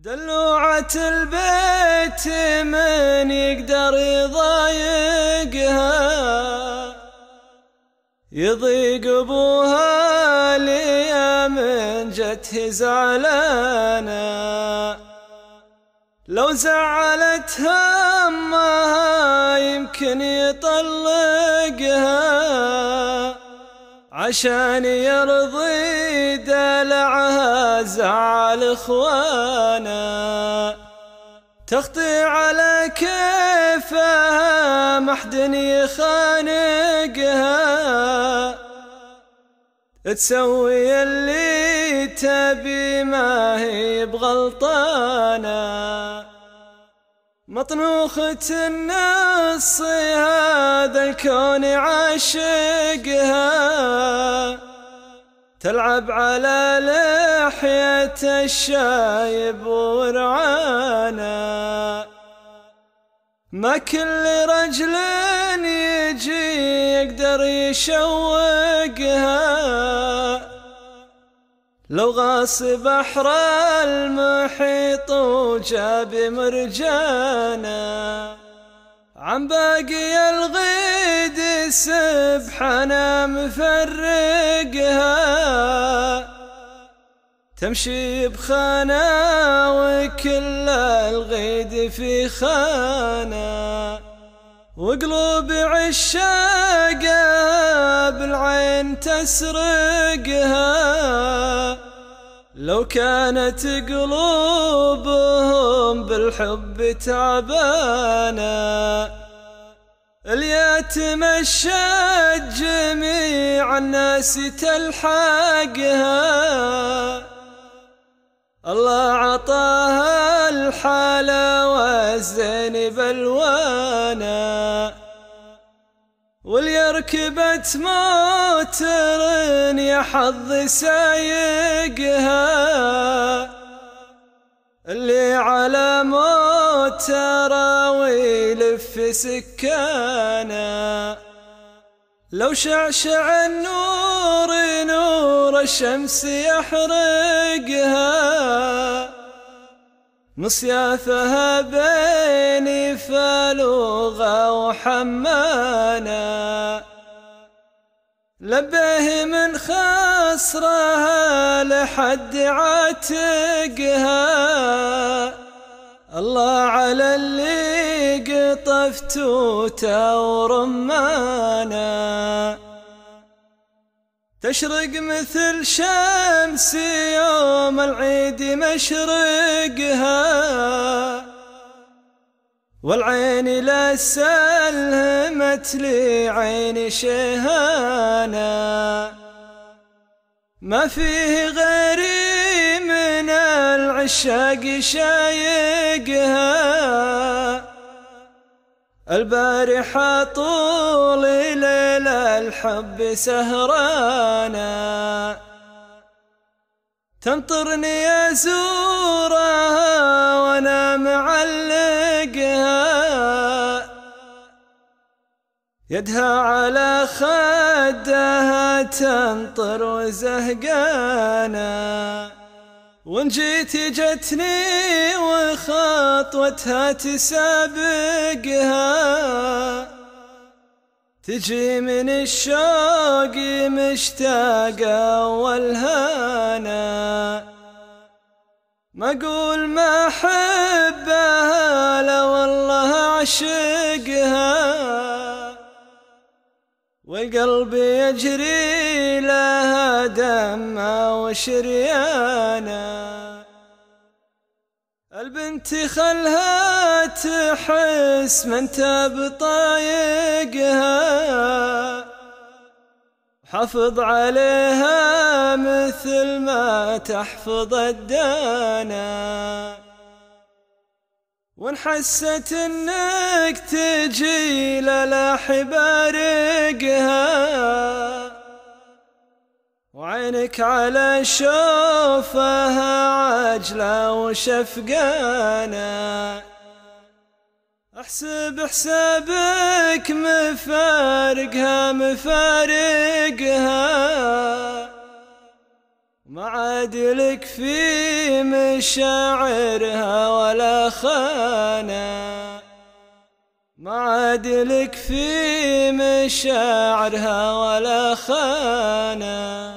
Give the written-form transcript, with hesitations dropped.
دلوعة البيت من يقدر يضايقها، يضيق ابوها ليا من جته زعلانة. لو زعلتها امها يمكن يطلقها، عشان يرضي دلعها زعل اخوانا. تخطي على كيفها محد يخانقها، تسوي اللي تبي ما هي بغلطانة. مطنوخة النص هذا الكون عاشقها، تلعب على لحية الشايب ورعانا. ما كل رجل يجي يقدر يشوقها، لو غاص بحر المحيط وجاب مرجانا. عن باقي الغيد سبحنا مفرقها، تمشي بخانة وكل الغيد في خانة. وقلوب عشاقها بالعين تسرقها، لو كانت قلوبهم بالحب تعبانة. اليتم الشج جميع الناس تلحقها، الله عطاها الحالة والزين بلوانا. واليركبت موتر يا حظ سايقها، اللي على موتر ويلف سكانا. لو شعشع النور نور الشمس يحرقها، مصيافها بين فالوغة وحمانا. لبيه من خصرها لحد عاتقها، الله على اللي قطف توته ورمانا. تشرق مثل شمس يوم العيد مشرقها، والعين لا سلمت لعين شيهانا. ما فيه غيري من العشاق شايقها، البارحة طول ليل الحب سهرانا. تنطرني أزورها وأنا معلقها، يدها على خدها تنطر وزهقانا. وإن جيت جتني وخطوتها تسابقها، تجي من الشوق مشتاقة والهانا. ما أقول ما أحبها لو والله أعشقها، والقلب يجري لها دم وشريانا. البنت خلها تحس من تاب طايقها، حافظ عليها مثل ما تحفظ الدانا. وان حست انك تجي للاح بارقها، وعينك على شوفها عجلة وشفقانا. احسب حسابك مفارقها، ما عادلك في مشاعرها ولا خانة، ما عادلك في مشاعرها ولا خانة.